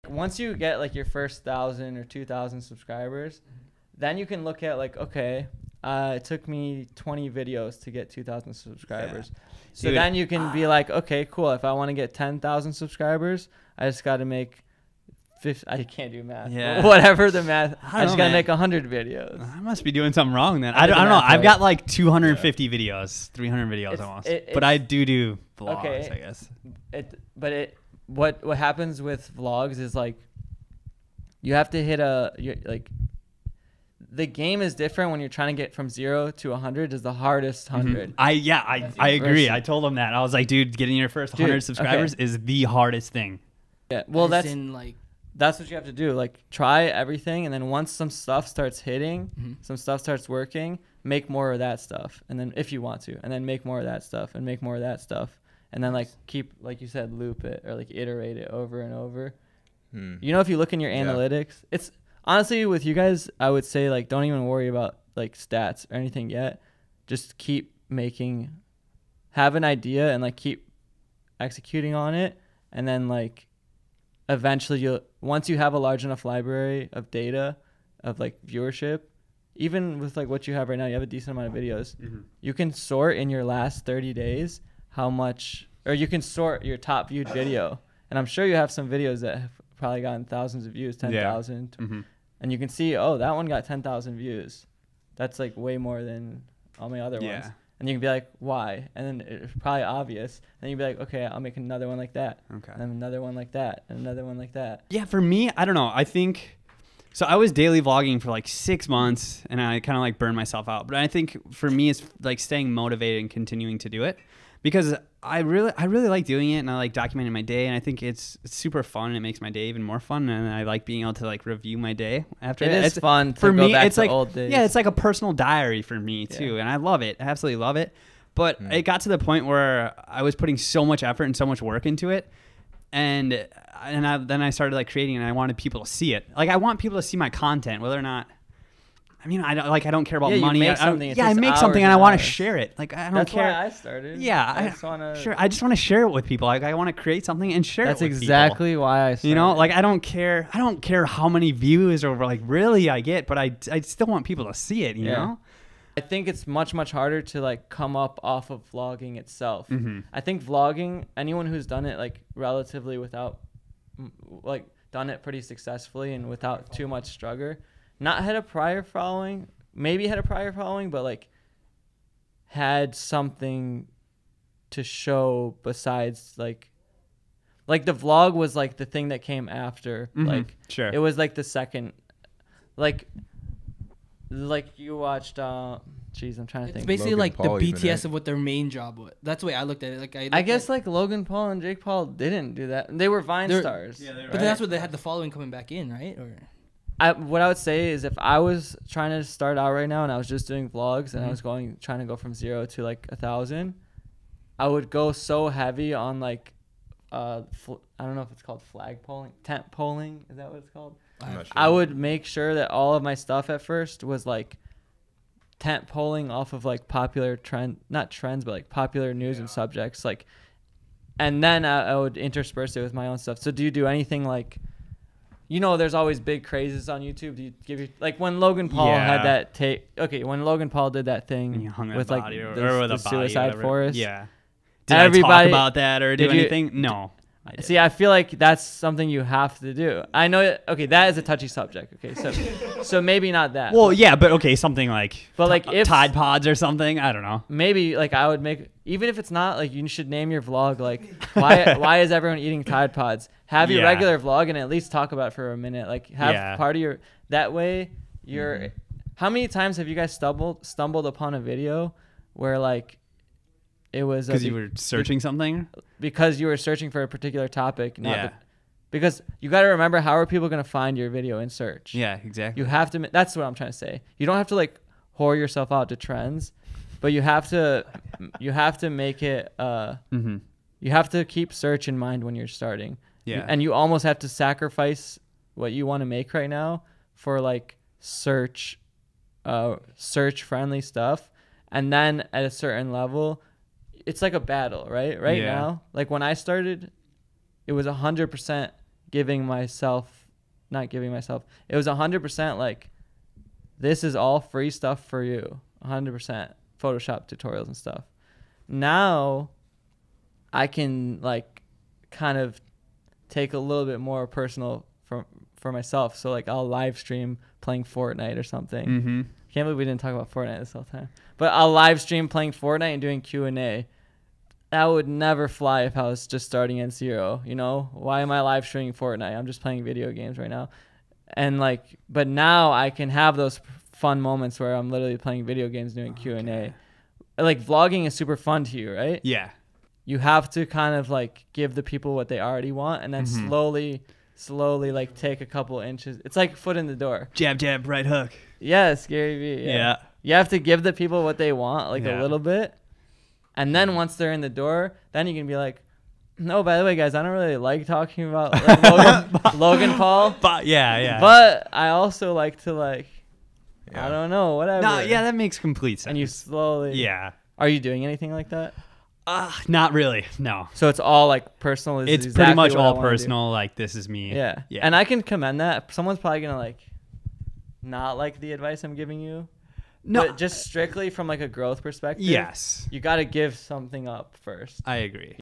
like once you get like your first 1,000 or 2,000 subscribers, then you can look at like, okay, it took me 20 videos to get 2,000 subscribers. Yeah. So then you can be like, okay, cool. If I want to get 10,000 subscribers, I just got to make 50. I can't do math. Yeah. Whatever the math. I just got to make 100 videos. I must be doing something wrong then. I don't know. I've got like 250 videos, 300 videos almost. But I do vlogs, I guess. What happens with vlogs is like you have to hit the game is different when you're trying to get from 0 to 100 is the hardest 100. I agree. I told him that. I was like, dude, getting your first 100 subscribers is the hardest thing. Yeah. Well, that's what you have to do. Like try everything, and then once some stuff starts hitting, some stuff starts working, make more of that stuff, and then if you want to, and then make more of that stuff and make more of that stuff, and then like keep, like you said, loop it or like iterate it over and over. You know, if you look in your analytics, it's honestly with you guys, I would say like don't even worry about like stats or anything yet. Just keep making, have an idea and like keep executing on it, and then like eventually once you have a large enough library of data of like viewership, even with like what you have right now, you have a decent amount of videos. You can sort in your last 30 days how much, or you can sort your top viewed video, and I'm sure you have some videos that have probably gotten thousands of views, 10,000, and you can see, oh, that one got 10,000 views. That's like way more than all my other ones. And you can be like, why? And then it's probably obvious. And you'd be like, okay, I'll make another one like that. Okay. And then another one like that. And another one like that. Yeah, for me, I don't know. I think, so I was daily vlogging for like 6 months, and I kind of like burned myself out. But I think for me, it's like staying motivated and continuing to do it, because I really like doing it, and I like documenting my day, and I think it's super fun, and it makes my day even more fun, and I like being able to like review my day after it. It's fun to go back to old days. Yeah, it's like a personal diary for me too, and I love it. I absolutely love it. But it got to the point where I was putting so much effort and so much work into it, and then I started like creating, and I wanted people to see it. Like I want people to see my content, whether or not. I mean, I don't care about money. I make something and I want to share it. Like I don't care. That's why I started. Yeah, I just want to share it with people. Like I want to create something and share it with people. That's exactly why I started. You know, like I don't care how many views or like really I get, but I still want people to see it, you know? I think it's much harder to like come up off of vlogging itself. I think vlogging, anyone who's done it like relatively without like done it pretty successfully and without too much struggle, not had a prior following, maybe had a prior following, but like had something to show besides like the vlog was like the thing that came after. Like it was like the second, like you watched geez, I'm trying to think. It's basically Logan like Paul, the BTS of what their main job was. That's the way I looked at it. Like I guess like Logan Paul and Jake Paul didn't do that. They were Vine stars. Yeah, but that's what they had the following coming back in, right? Or what I would say is if I was trying to start out right now and I was just doing vlogs and I was trying to go from 0 to like 1,000, I would go so heavy on like I don't know if it's called flag polling, tent polling. Is that what it's called? I'm not sure. I would make sure that all of my stuff at first was like tent polling off of like popular not trends, but like popular news and subjects. Like, and then I would intersperse it with my own stuff. So do you do anything like, you know, there's always big crazes on YouTube. Do you give your, like when Logan Paul had that take? Okay, when Logan Paul did that thing with like the suicide forest. Yeah. Did everybody I talk about that or do anything? No. See, I feel like that's something you have to do. I know. Okay, that is a touchy subject. Okay, so maybe not that. Well, yeah, but okay, something like if Tide Pods or something. I don't know. Maybe like I would make, even if it's not like, you should name your vlog like why is everyone eating Tide Pods? Have your regular vlog and at least talk about it for a minute. Like have part of your, that way you're. How many times have you guys stumbled upon a video where like it was because you were searching something? Because you were searching for a particular topic. Because you got to remember, how are people going to find your video in search? Yeah, exactly. You have to. That's what I'm trying to say. You don't have to like whore yourself out to trends, but you have to. You have to make it. You have to keep search in mind when you're starting. Yeah. And you almost have to sacrifice what you want to make right now for like search friendly stuff, and then at a certain level, it's like a battle, right? Right now, like when I started, it was 100% giving myself, not giving myself. It was 100% like, this is all free stuff for you. 100% Photoshop tutorials and stuff. Now I can like kind of take a little bit more personal for myself. So like I'll live stream playing Fortnite or something. Mm-hmm. Can't believe we didn't talk about Fortnite this whole time. But I'll live stream playing Fortnite and doing Q&A. That would never fly if I was just starting N0. You know, why am I live streaming Fortnite? I'm just playing video games right now. And like, but now I can have those fun moments where I'm literally playing video games doing Q&A. Like vlogging is super fun to you, right? Yeah. You have to kind of like give the people what they already want, and then slowly like take a couple inches. It's like foot in the door. Jab, jab, right hook. Yes, Gary Vee. Yeah. You have to give the people what they want, like a little bit. And then once they're in the door, then you can be like, no, by the way, guys, I don't really like talking about like, Logan Paul. But yeah. But I also like to like, I don't know, whatever. No, yeah, that makes complete sense. And you slowly. Yeah. Are you doing anything like that? Not really. No. So it's all like personal. It's exactly pretty much what I all wanna personal. Like, this is me. Yeah. And I can commend that. Someone's probably going to like not like the advice I'm giving you. No. But just strictly from like a growth perspective. Yes. You got to give something up first. I agree.